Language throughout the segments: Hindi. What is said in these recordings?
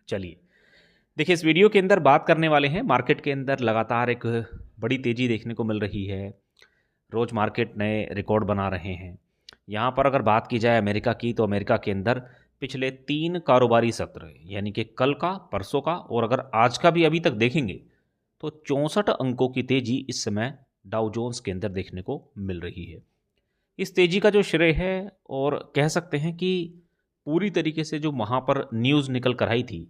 चलिए, देखिए इस वीडियो के अंदर बात करने वाले हैं मार्केट के अंदर लगातार एक बड़ी तेज़ी देखने को मिल रही है। रोज़ मार्केट नए रिकॉर्ड बना रहे हैं। यहाँ पर अगर बात की जाए अमेरिका की, तो अमेरिका के अंदर पिछले 3 कारोबारी सत्र यानी कि कल का, परसों का और अगर आज का भी अभी तक देखेंगे तो 64 अंकों की तेज़ी इस समय डाउ जोन्स के अंदर देखने को मिल रही है। इस तेज़ी का जो श्रेय है और कह सकते हैं कि पूरी तरीके से जो वहाँ पर न्यूज़ निकल कर आई थी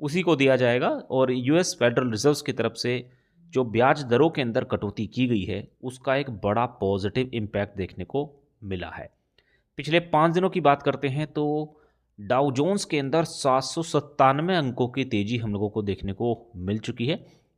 उसी को दिया जाएगा और यूएस फेडरल रिजर्व्स की तरफ से जो ब्याज दरों के अंदर कटौती की गई है उसका एक बड़ा पॉजिटिव इम्पैक्ट देखने को मिला है। पिछले 5 दिनों की बात करते हैं तो डाउ जोन्स के अंदर 797 अंकों की तेज़ी हम लोगों को देखने को मिल चुकी है।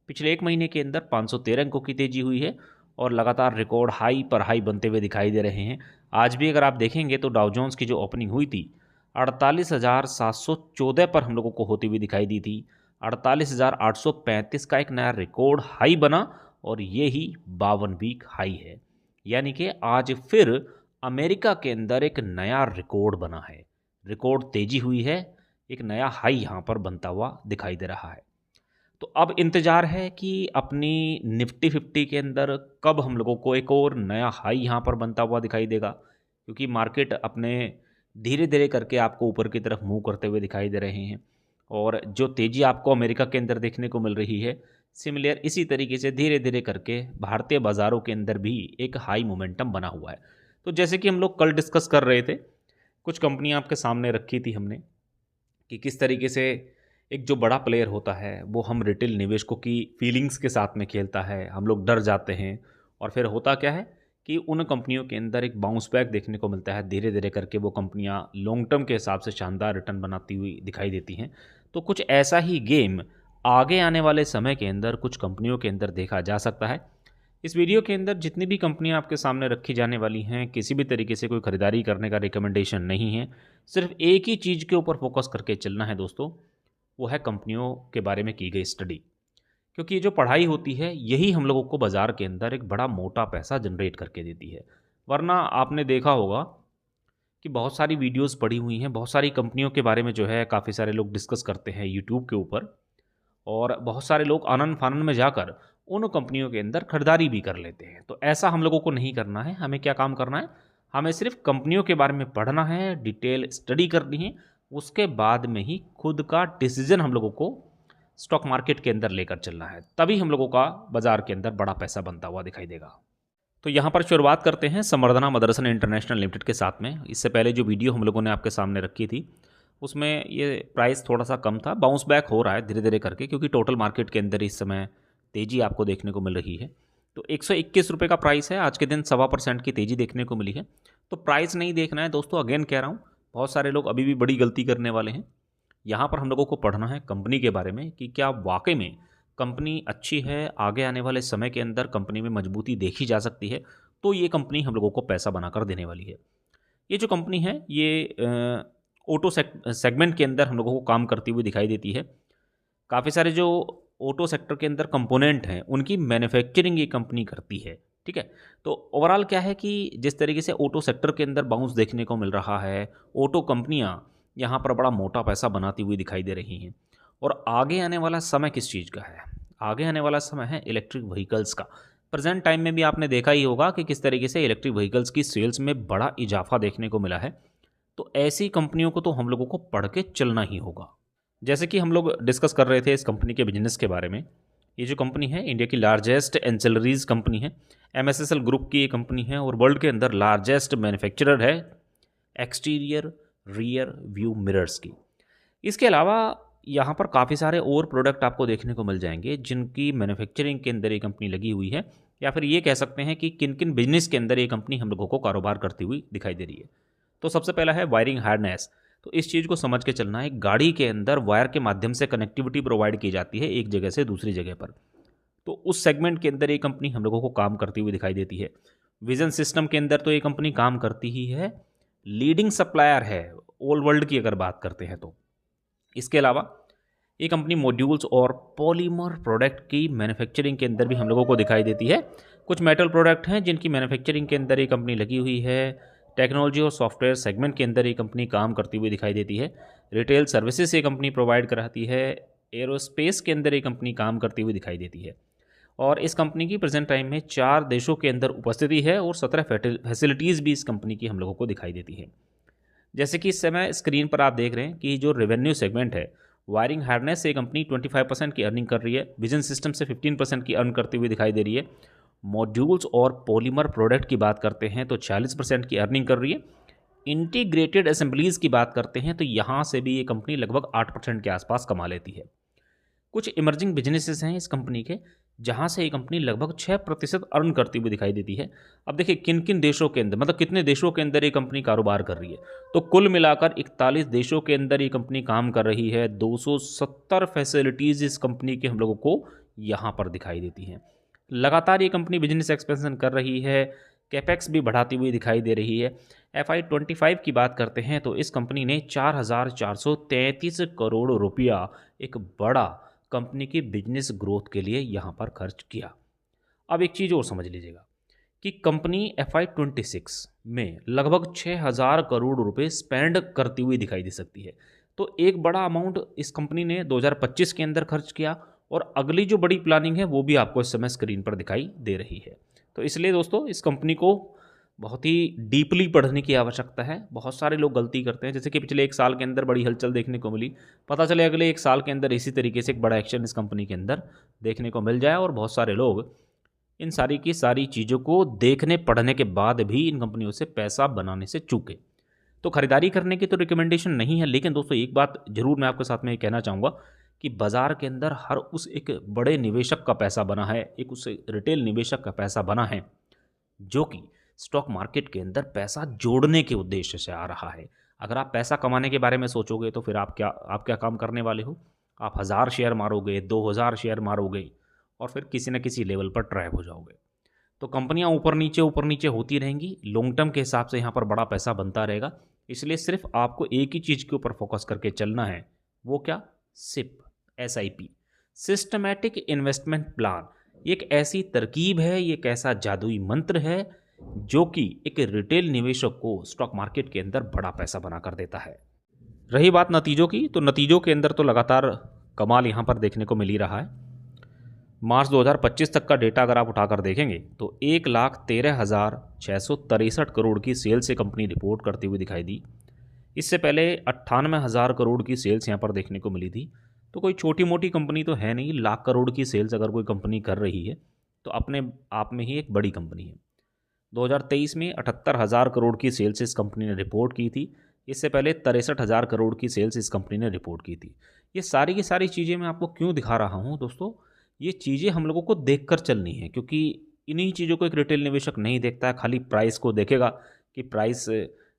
पिछले एक महीने के अंदर 513 अंकों की तेज़ी हुई है और लगातार रिकॉर्ड हाई पर हाई बनते हुए दिखाई दे रहे हैं। आज भी अगर आप देखेंगे तो डाउ जोन्स की जो ओपनिंग हुई थी 48,714 पर हम लोगों को होती हुई दिखाई दी थी। 48,835 का एक नया रिकॉर्ड हाई बना और ये ही 52 वीक हाई है। यानी कि आज फिर अमेरिका के अंदर एक नया रिकॉर्ड बना है, रिकॉर्ड तेजी हुई है, एक नया हाई यहाँ पर बनता हुआ दिखाई दे रहा है। तो अब इंतज़ार है कि अपनी निफ्टी 50 के अंदर कब हम लोगों को एक और नया हाई यहाँ पर बनता हुआ दिखाई देगा, क्योंकि मार्केट अपने धीरे धीरे करके आपको ऊपर की तरफ मूव करते हुए दिखाई दे रहे हैं और जो तेज़ी आपको अमेरिका के अंदर देखने को मिल रही है सिमिलर इसी तरीके से धीरे धीरे करके भारतीय बाज़ारों के अंदर भी एक हाई मोमेंटम बना हुआ है। तो जैसे कि हम लोग कल डिस्कस कर रहे थे, कुछ कंपनियां आपके सामने रखी थी हमने कि किस तरीके से एक जो बड़ा प्लेयर होता है वो हम रिटेल निवेशकों की फीलिंग्स के साथ में खेलता है, हम लोग डर जाते हैं और फिर होता क्या है कि उन कंपनियों के अंदर एक बाउंस बैक देखने को मिलता है। धीरे धीरे करके वो कंपनियां लॉन्ग टर्म के हिसाब से शानदार रिटर्न बनाती हुई दिखाई देती हैं। तो कुछ ऐसा ही गेम आगे आने वाले समय के अंदर कुछ कंपनियों के अंदर देखा जा सकता है। इस वीडियो के अंदर जितनी भी कंपनियां आपके सामने रखी जाने वाली हैं किसी भी तरीके से कोई ख़रीदारी करने का रिकमेंडेशन नहीं है। सिर्फ एक ही चीज़ के ऊपर फोकस करके चलना है दोस्तों, वो है कंपनियों के बारे में की गई स्टडी। क्योंकि ये जो पढ़ाई होती है यही हम लोगों को बाज़ार के अंदर एक बड़ा मोटा पैसा जनरेट करके देती है। वरना आपने देखा होगा कि बहुत सारी वीडियोस पड़ी हुई हैं, बहुत सारी कंपनियों के बारे में जो है काफ़ी सारे लोग डिस्कस करते हैं यूट्यूब के ऊपर और बहुत सारे लोग आनन फानन में जाकर उन कंपनियों के अंदर खरीदारी भी कर लेते हैं। तो ऐसा हम लोगों को नहीं करना है। हमें क्या काम करना है, हमें सिर्फ कंपनियों के बारे में पढ़ना है, डिटेल स्टडी करनी है, उसके बाद में ही खुद का डिसीजन हम लोगों को स्टॉक मार्केट के अंदर लेकर चलना है। तभी हम लोगों का बाजार के अंदर बड़ा पैसा बनता हुआ दिखाई देगा। तो यहाँ पर शुरुआत करते हैं संवर्धना मदरसन इंटरनेशनल लिमिटेड के साथ में। इससे पहले जो वीडियो हम लोगों ने आपके सामने रखी थी उसमें ये प्राइस थोड़ा सा कम था, बाउंस बैक हो रहा है धीरे धीरे करके क्योंकि टोटल मार्केट के अंदर इस समय तेज़ी आपको देखने को मिल रही है। तो 121 रुपये का प्राइस है, आज के दिन 1.25% की तेज़ी देखने को मिली है। तो प्राइस नहीं देखना है दोस्तों, अगेन कह रहा हूँ, बहुत सारे लोग अभी भी बड़ी गलती करने वाले हैं। यहाँ पर हम लोगों को पढ़ना है कंपनी के बारे में कि क्या वाकई में कंपनी अच्छी है, आगे आने वाले समय के अंदर कंपनी में मजबूती देखी जा सकती है, तो ये कंपनी हम लोगों को पैसा बनाकर देने वाली है। ये जो कंपनी है ये ऑटो सेगमेंट के अंदर हम लोगों को काम करती हुई दिखाई देती है। काफ़ी सारे जो ऑटो सेक्टर के अंदर कंपोनेंट हैं उनकी मैन्युफैक्चरिंग ये कंपनी करती है। ठीक है, तो ओवरऑल क्या है कि जिस तरीके से ऑटो सेक्टर के अंदर बाउंस देखने को मिल रहा है, ऑटो कंपनियां यहाँ पर बड़ा मोटा पैसा बनाती हुई दिखाई दे रही हैं। और आगे आने वाला समय किस चीज़ का है, आगे आने वाला समय है इलेक्ट्रिक व्हीकल्स का। प्रेजेंट टाइम में भी आपने देखा ही होगा कि किस तरीके से इलेक्ट्रिक व्हीकल्स की सेल्स में बड़ा इजाफा देखने को मिला है। तो ऐसी कंपनियों को तो हम लोगों को पढ़ के चलना ही होगा। जैसे कि हम लोग डिस्कस कर रहे थे इस कंपनी के बिजनेस के बारे में। ये जो कंपनी है इंडिया की लार्जेस्ट एंसिलरीज कंपनी है, एमएसएसएल ग्रुप की ये कंपनी है और वर्ल्ड के अंदर लार्जेस्ट मैन्युफैक्चरर है एक्सटीरियर रियर व्यू मिरर्स की। इसके अलावा यहाँ पर काफ़ी सारे और प्रोडक्ट आपको देखने को मिल जाएंगे जिनकी मैन्युफैक्चरिंग के अंदर ये कंपनी लगी हुई है, या फिर ये कह सकते हैं कि किन किन बिजनेस के अंदर ये कंपनी हम लोगों को कारोबार करती हुई दिखाई दे रही है। तो सबसे पहला है वायरिंग हार्नेस। तो इस चीज़ को समझ के चलना है, गाड़ी के अंदर वायर के माध्यम से कनेक्टिविटी प्रोवाइड की जाती है एक जगह से दूसरी जगह पर। तो उस सेगमेंट के अंदर ये कंपनी हम लोगों को काम करती हुई दिखाई देती है। विजन सिस्टम के अंदर तो ये कंपनी काम करती ही है, लीडिंग सप्लायर है ऑल वर्ल्ड की अगर बात करते हैं तो। इसके अलावा ये कंपनी मॉड्यूल्स और पॉलीमर प्रोडक्ट की मैन्युफैक्चरिंग के अंदर भी हम लोगों को दिखाई देती है। कुछ मेटल प्रोडक्ट हैं जिनकी मैन्युफैक्चरिंग के अंदर ये कंपनी लगी हुई है। टेक्नोलॉजी और सॉफ्टवेयर सेगमेंट के अंदर ये कंपनी काम करती हुई दिखाई देती है। रिटेल सर्विसेज ये कंपनी प्रोवाइड कराती है। एरोस्पेस के अंदर ये कंपनी काम करती हुई दिखाई देती है। और इस कंपनी की प्रेजेंट टाइम में 4 देशों के अंदर उपस्थिति है और 17 फैसिलिटीज़ भी इस कंपनी की हम लोगों को दिखाई देती है। जैसे कि इस समय स्क्रीन पर आप देख रहे हैं कि जो रेवेन्यू सेगमेंट है, वायरिंग हार्नेस से कंपनी 25% की अर्निंग कर रही है। विजन सिस्टम से 15% की अर्न करती हुई दिखाई दे रही है। मॉड्यूल्स और पॉलीमर प्रोडक्ट की बात करते हैं तो 40% की अर्निंग कर रही है। इंटीग्रेटेड असेंबलीज़ की बात करते हैं तो यहाँ से भी ये कंपनी लगभग 8% के आसपास कमा लेती है। कुछ इमर्जिंग बिजनेसेस हैं इस कंपनी के, जहाँ से ये कंपनी लगभग 6% अर्न करती हुई दिखाई देती है। अब देखिए किन किन देशों के अंदर, मतलब कितने देशों के अंदर ये कंपनी कारोबार कर रही है, तो कुल मिलाकर 41 देशों के अंदर ये कंपनी काम कर रही है। 270 फैसिलिटीज़ इस कंपनी के हम लोगों को यहाँ पर दिखाई देती हैं। लगातार ये कंपनी बिजनेस एक्सपेंशन कर रही है, कैपेक्स भी बढ़ाती हुई दिखाई दे रही है। FY25 की बात करते हैं तो इस कंपनी ने 4,433 करोड़ रुपया एक बड़ा कंपनी की बिजनेस ग्रोथ के लिए यहाँ पर खर्च किया। अब एक चीज़ और समझ लीजिएगा कि कंपनी FY26 में लगभग 6,000 करोड़ रुपए स्पेंड करती हुई दिखाई दे सकती है। तो एक बड़ा अमाउंट इस कंपनी ने 2025 के अंदर खर्च किया और अगली जो बड़ी प्लानिंग है वो भी आपको इस समय स्क्रीन पर दिखाई दे रही है। तो इसलिए दोस्तों इस कंपनी को बहुत ही डीपली पढ़ने की आवश्यकता है। बहुत सारे लोग गलती करते हैं, जैसे कि पिछले 1 साल के अंदर बड़ी हलचल देखने को मिली, पता चले अगले 1 साल के अंदर इसी तरीके से एक बड़ा एक्शन इस कंपनी के अंदर देखने को मिल जाए और बहुत सारे लोग इन सारी की सारी चीज़ों को देखने पढ़ने के बाद भी इन कंपनियों से पैसा बनाने से चूके। तो खरीदारी करने की तो रिकमेंडेशन नहीं है, लेकिन दोस्तों एक बात जरूर मैं आपके साथ में कहना चाहूँगा कि बाज़ार के अंदर हर उस एक बड़े निवेशक का पैसा बना है, एक उस रिटेल निवेशक का पैसा बना है जो कि स्टॉक मार्केट के अंदर पैसा जोड़ने के उद्देश्य से आ रहा है। अगर आप पैसा कमाने के बारे में सोचोगे तो फिर आप क्या काम करने वाले हो? आप 1000 शेयर मारोगे, 2000 शेयर मारोगे और फिर किसी न किसी लेवल पर ट्रैप हो जाओगे। तो कंपनियां ऊपर नीचे होती रहेंगी। लॉन्ग टर्म के हिसाब से यहाँ पर बड़ा पैसा बनता रहेगा। इसलिए सिर्फ आपको एक ही चीज़ के ऊपर फोकस करके चलना है। वो क्या? SIP, SIP, systematic investment plan. ये एक ऐसी तरकीब है, ये एक ऐसा जादुई मंत्र है जो कि एक रिटेल निवेशक को स्टॉक मार्केट के अंदर बड़ा पैसा बना कर देता है। रही बात नतीजों की, तो नतीजों के अंदर तो लगातार कमाल यहाँ पर देखने को मिल ही रहा है। मार्च 2025 तक का डेटा अगर आप उठाकर देखेंगे तो 1,13,663 करोड़ की सेल से कंपनी रिपोर्ट करती हुई दिखाई दी। इससे पहले 98,000 करोड़ की सेल्स यहाँ पर देखने को मिली थी। तो कोई छोटी मोटी कंपनी तो है नहीं। लाख करोड़ की सेल्स अगर कोई कंपनी कर रही है तो अपने आप में ही एक बड़ी कंपनी है। 2023 में 78,000 करोड़ की सेल्स इस कंपनी ने रिपोर्ट की थी। इससे पहले 63,000 करोड़ की सेल्स इस कंपनी ने रिपोर्ट की थी। ये सारी की सारी चीज़ें मैं आपको क्यों दिखा रहा हूँ दोस्तों? ये चीज़ें हम लोगों को देखकर चलनी है, क्योंकि इन्हीं चीज़ों को एक रिटेल निवेशक नहीं देखता है। खाली प्राइस को देखेगा कि प्राइस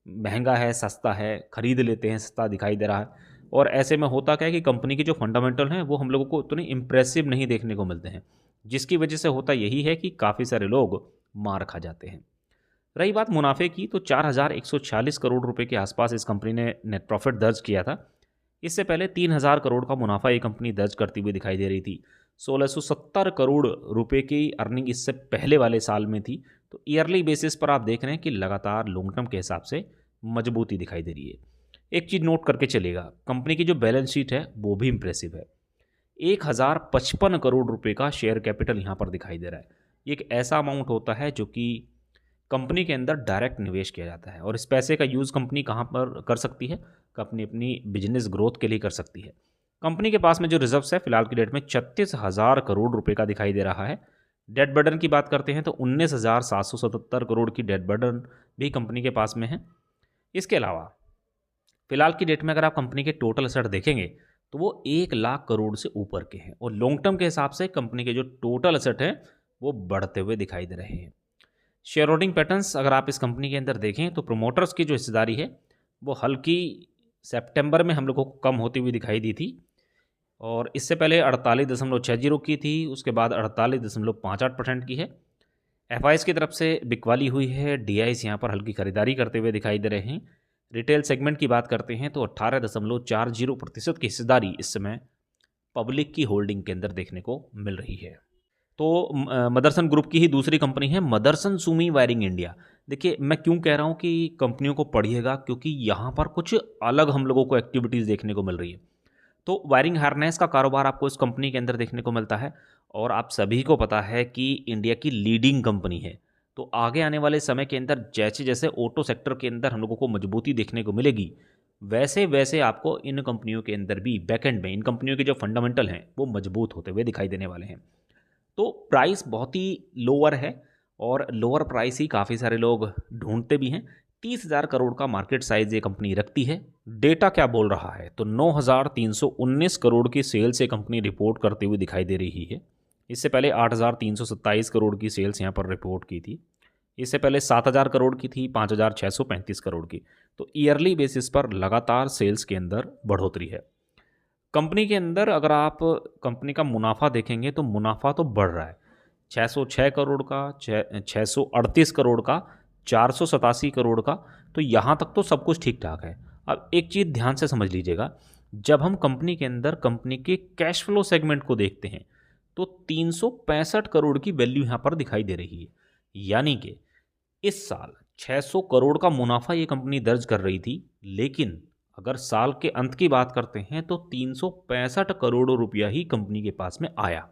महंगा है, सस्ता है, खरीद लेते हैं, सस्ता दिखाई दे रहा है। और ऐसे में होता क्या है कि कंपनी के जो फंडामेंटल हैं वो हम लोगों को उतने इम्प्रेसिव नहीं देखने को मिलते हैं, जिसकी वजह से होता यही है कि काफ़ी सारे लोग मार खा जाते हैं। रही बात मुनाफे की, तो 4,146 करोड़ रुपए के आसपास इस कंपनी ने नेट प्रॉफिट दर्ज किया था। इससे पहले 3,000 करोड़ का मुनाफा ये कंपनी दर्ज करती हुई दिखाई दे रही थी। 1,670 करोड़ रुपए की अर्निंग इससे पहले वाले साल में थी। तो ईयरली बेसिस पर आप देख रहे हैं कि लगातार लॉन्ग टर्म के हिसाब से मजबूती दिखाई दे रही है। एक चीज़ नोट करके चलेगा, कंपनी की जो बैलेंस शीट है वो भी इंप्रेसिव है। 1,055 करोड़ रुपए का शेयर कैपिटल यहाँ पर दिखाई दे रहा है। ये एक ऐसा अमाउंट होता है जो कि कंपनी के अंदर डायरेक्ट निवेश किया जाता है। और इस पैसे का यूज़ कंपनी कहाँ पर कर सकती है? कंपनी अपनी बिजनेस ग्रोथ के लिए कर सकती है। कंपनी के पास में जो रिजर्व्स है फिलहाल की डेट में 36,000 करोड़ रुपए का दिखाई दे रहा है। डेट बर्डन की बात करते हैं तो 19,777 करोड़ की डेट बर्डन भी कंपनी के पास में है। इसके अलावा फिलहाल की डेट में अगर आप कंपनी के टोटल एसेट देखेंगे तो वो 1 लाख करोड़ से ऊपर के हैं। और लॉन्ग टर्म के हिसाब से कंपनी के जो टोटल एसेट हैं वो बढ़ते हुए दिखाई दे रहे हैं। शेयर होल्डिंग पैटर्न्स अगर आप इस कंपनी के अंदर देखें तो प्रोमोटर्स की जो हिस्सेदारी है वो हल्की सितंबर में हम लोगों को कम होती हुई दिखाई दी थी। और इससे पहले 48.60 की थी, उसके बाद 48.58% की है। FIs की तरफ से बिकवाली हुई है। DIs यहाँ पर हल्की खरीदारी करते हुए दिखाई दे रहे हैं। रिटेल सेगमेंट की बात करते हैं तो 18.40% की हिस्सेदारी इस समय पब्लिक की होल्डिंग के अंदर देखने को मिल रही है। तो मदरसन ग्रुप की ही दूसरी कंपनी है मदरसन सुमी वायरिंग इंडिया, देखिए मैं क्यों कह रहा हूँ कि कंपनियों को पढ़िएगा, क्योंकि यहाँ पर कुछ अलग हम लोगों को एक्टिविटीज़ देखने को मिल रही है। तो वायरिंग हार्नेस का कारोबार आपको इस कंपनी के अंदर देखने को मिलता है, और आप सभी को पता है कि इंडिया की लीडिंग कंपनी है। तो आगे आने वाले समय के अंदर जैसे जैसे ऑटो सेक्टर के अंदर हम लोगों को मजबूती देखने को मिलेगी, वैसे वैसे आपको इन कंपनियों के अंदर भी बैकएंड में इन कंपनियों के जो फंडामेंटल हैं वो मजबूत होते हुए दिखाई देने वाले हैं। तो प्राइस बहुत ही लोअर है, और लोअर प्राइस ही काफ़ी सारे लोग ढूंढते भी हैं। 30,000 करोड़ का मार्केट साइज ये कंपनी रखती है। डेटा क्या बोल रहा है, तो 9,319 करोड़ की सेल्स ये कंपनी रिपोर्ट करते हुए दिखाई दे रही है। इससे पहले 8,327 करोड़ की सेल्स यहाँ पर रिपोर्ट की थी। इससे पहले 7,000 करोड़ की थी, 5,635 करोड़ की। तो ईयरली बेसिस पर लगातार सेल्स के अंदर बढ़ोतरी है। कंपनी के अंदर अगर आप कंपनी का मुनाफा देखेंगे तो मुनाफा तो बढ़ रहा है, 606 करोड़ का, 638 करोड़ का, 487 करोड़ का। तो यहाँ तक तो सब कुछ ठीक ठाक है। अब एक चीज़ ध्यान से समझ लीजिएगा, जब हम कंपनी के अंदर कंपनी के कैश फ्लो सेगमेंट को देखते हैं तो 365 करोड़ की वैल्यू यहाँ पर दिखाई दे रही है। यानी कि इस साल 600 करोड़ का मुनाफा ये कंपनी दर्ज कर रही थी, लेकिन अगर साल के अंत की बात करते हैं तो 365 करोड़ रुपया ही कंपनी के पास में आया।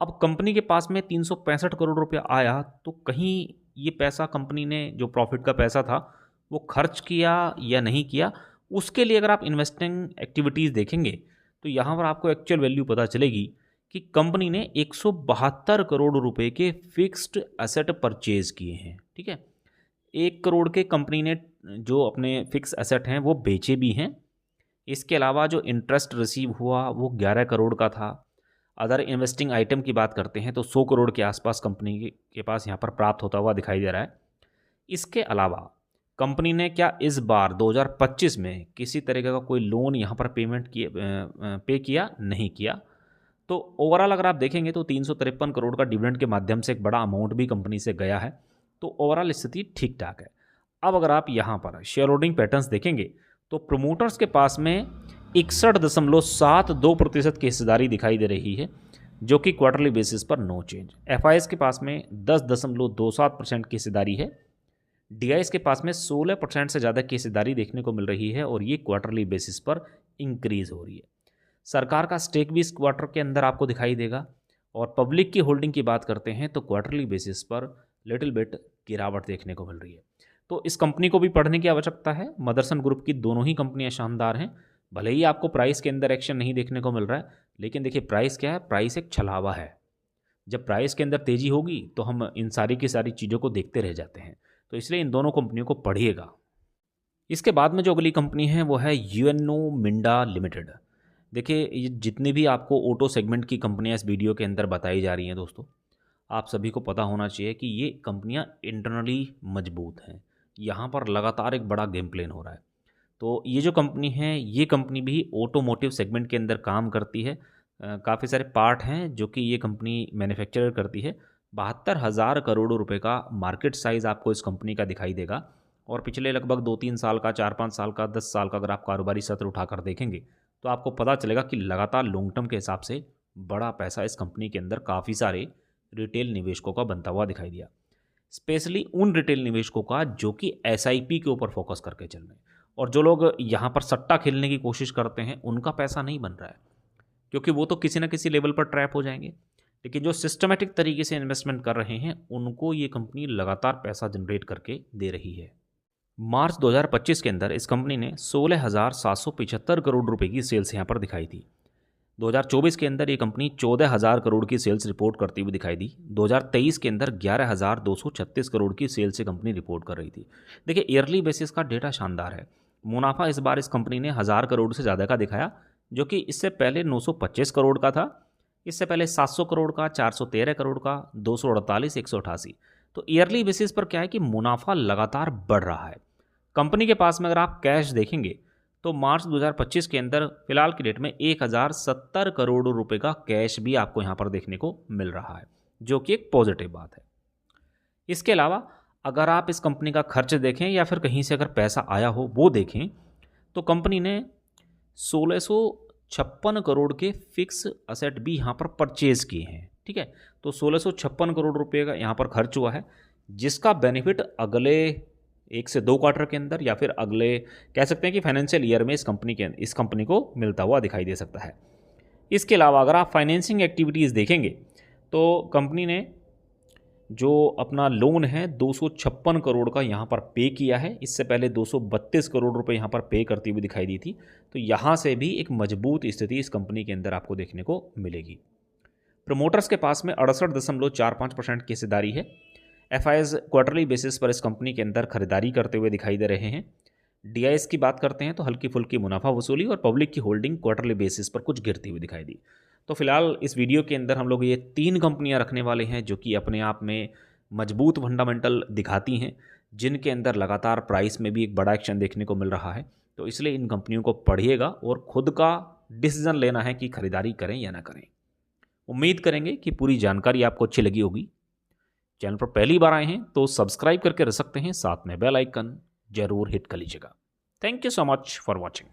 अब कंपनी के पास में 365 करोड़ रुपया आया, तो कहीं ये पैसा कंपनी ने जो प्रॉफिट का पैसा था वो खर्च किया या नहीं किया, उसके लिए अगर आप इन्वेस्टिंग एक्टिविटीज़ देखेंगे तो यहाँ पर आपको एक्चुअल वैल्यू पता चलेगी कि कंपनी ने 172 करोड़ रुपए के फिक्स्ड एसेट परचेज किए हैं। ठीक है, 1 करोड़ के कंपनी ने जो अपने फिक्स एसेट हैं वो बेचे भी हैं। इसके अलावा जो इंटरेस्ट रिसीव हुआ वो 11 करोड़ का था। अदर इन्वेस्टिंग आइटम की बात करते हैं तो 100 करोड़ के आसपास कंपनी के पास यहाँ पर प्राप्त होता हुआ दिखाई दे रहा है। इसके अलावा कंपनी ने क्या इस बार 2025 में किसी तरीके का कोई लोन यहाँ पर पे किया? नहीं किया। तो ओवरऑल अगर आप देखेंगे तो 353 करोड़ का डिविडेंड के माध्यम से एक बड़ा अमाउंट भी कंपनी से गया है। तो ओवरऑल स्थिति ठीक ठाक है। अब अगर आप यहाँ पर शेयर होल्डिंग पैटर्न्स देखेंगे तो प्रमोटर्स के पास में 61.72% की हिस्सेदारी दिखाई दे रही है, जो कि क्वार्टरली बेसिस पर नो चेंज। एफआईएस के पास में 10.27% की हिस्सेदारी है। डीआईएस के पास में 16% से ज़्यादा की हिस्सेदारी देखने को मिल रही है, और ये क्वार्टरली बेसिस पर इंक्रीज हो रही है। सरकार का स्टेक भी इस क्वार्टर के अंदर आपको दिखाई देगा। और पब्लिक की होल्डिंग की बात करते हैं तो क्वार्टरली बेसिस पर लिटिल बिट गिरावट देखने को मिल रही है। तो इस कंपनी को भी पढ़ने की आवश्यकता है। मदरसन ग्रुप की दोनों ही कंपनियां शानदार हैं। भले ही आपको प्राइस के अंदर एक्शन नहीं देखने को मिल रहा है, लेकिन देखिए प्राइस क्या है, प्राइस एक छलावा है। जब प्राइस के अंदर तेज़ी होगी तो हम इन सारी की सारी चीज़ों को देखते रह जाते हैं। तो इसलिए इन दोनों कंपनियों को पढ़िएगा। इसके बाद में जो अगली कंपनी है वो है यूएनओ मिंडा लिमिटेड। देखिए ये जितनी भी आपको ऑटो सेगमेंट की कंपनियां इस वीडियो के अंदर बताई जा रही हैं दोस्तों, आप सभी को पता होना चाहिए कि ये कंपनियां इंटरनली मजबूत हैं। यहाँ पर लगातार एक बड़ा गेम प्लान हो रहा है। तो ये जो कंपनी है, ये कंपनी भी ऑटोमोटिव सेगमेंट के अंदर काम करती है। काफ़ी सारे पार्ट हैं जो कि ये कंपनी मैन्युफैक्चर करती है। 72,000 करोड़ रुपए का मार्केट साइज़ आपको इस कंपनी का दिखाई देगा। और पिछले लगभग 2-3 साल का, 4-5 साल का, 10 साल का अगर आप कारोबारी सत्र उठाकर देखेंगे तो आपको पता चलेगा कि लगातार लॉन्ग टर्म के हिसाब से बड़ा पैसा इस कंपनी के अंदर काफ़ी सारे रिटेल निवेशकों का बनता हुआ दिखाई दिया। स्पेशली उन रिटेल निवेशकों का जो कि एसआईपी के ऊपर फोकस करके चल रहे हैं, और जो लोग यहाँ पर सट्टा खेलने की कोशिश करते हैं उनका पैसा नहीं बन रहा है, क्योंकि वो तो किसी न किसी लेवल पर ट्रैप हो जाएंगे। लेकिन जो सिस्टमेटिक तरीके से इन्वेस्टमेंट कर रहे हैं उनको ये कंपनी लगातार पैसा जनरेट करके दे रही है। मार्च 2025 के अंदर इस कंपनी ने 16,775 करोड़ रुपए की सेल्स यहाँ पर दिखाई थी। 2024 के अंदर ये कंपनी 14,000 करोड़ की सेल्स रिपोर्ट करती हुई दिखाई दी। 2023 के अंदर 11,236 करोड़ की सेल्स से कंपनी रिपोर्ट कर रही थी। देखिए ईयरली बेसिस का डेटा शानदार है। मुनाफा इस बार इस कंपनी ने 1,000 करोड़ से ज़्यादा का दिखाया, जो कि इससे पहले 925 करोड़ का था। इससे पहले 700 करोड़ का, 413 करोड़ का, 248, 188। तो ईयरली बेसिस पर क्या है कि मुनाफा लगातार बढ़ रहा है। कंपनी के पास में अगर आप कैश देखेंगे तो मार्च 2025 के अंदर फिलहाल की डेट में 1,070 करोड़ रुपए का कैश भी आपको यहाँ पर देखने को मिल रहा है, जो कि एक पॉजिटिव बात है। इसके अलावा अगर आप इस कंपनी का खर्च देखें या फिर कहीं से अगर पैसा आया हो वो देखें, तो कंपनी ने 1656 करोड़ के फिक्स असेट भी यहाँ पर परचेज किए हैं। ठीक है, तो 1656 करोड़ रुपए का यहाँ पर खर्च हुआ है। जिसका बेनिफिट अगले 1 से 2 क्वार्टर के अंदर या फिर अगले कह सकते हैं कि फाइनेंशियल ईयर में इस कंपनी को मिलता हुआ दिखाई दे सकता है। इसके अलावा अगर आप फाइनेंसिंग एक्टिविटीज़ देखेंगे तो कंपनी ने जो अपना लोन है 256 करोड़ का यहाँ पर पे किया है। इससे पहले 232 करोड़ रुपए यहाँ पर पे करती हुई दिखाई दी थी। तो यहाँ से भी एक मजबूत स्थिति इस कंपनी के अंदर आपको देखने को मिलेगी। प्रमोटर्स के पास में 68.45% की हिस्सेदारी है। एफआईएस क्वार्टरली बेसिस पर इस कंपनी के अंदर खरीदारी करते हुए दिखाई दे रहे हैं। डीआईएस की बात करते हैं तो हल्की फुल्की मुनाफा वसूली और पब्लिक की होल्डिंग क्वार्टरली बेसिस पर कुछ गिरती हुई दिखाई दी। तो फिलहाल इस वीडियो के अंदर हम लोग ये 3 कंपनियां रखने वाले हैं जो कि अपने आप में मजबूत फंडामेंटल दिखाती हैं, जिनके अंदर लगातार प्राइस में भी एक बड़ा एक्शन देखने को मिल रहा है। तो इसलिए इन कंपनियों को पढ़िएगा और खुद का डिसीजन लेना है कि खरीदारी करें या ना करें। उम्मीद करेंगे कि पूरी जानकारी आपको अच्छी लगी होगी। चैनल पर पहली बार आए हैं तो सब्सक्राइब करके रख सकते हैं, साथ में बेल आइकन जरूर हिट कर लीजिएगा। Thank you so much for watching.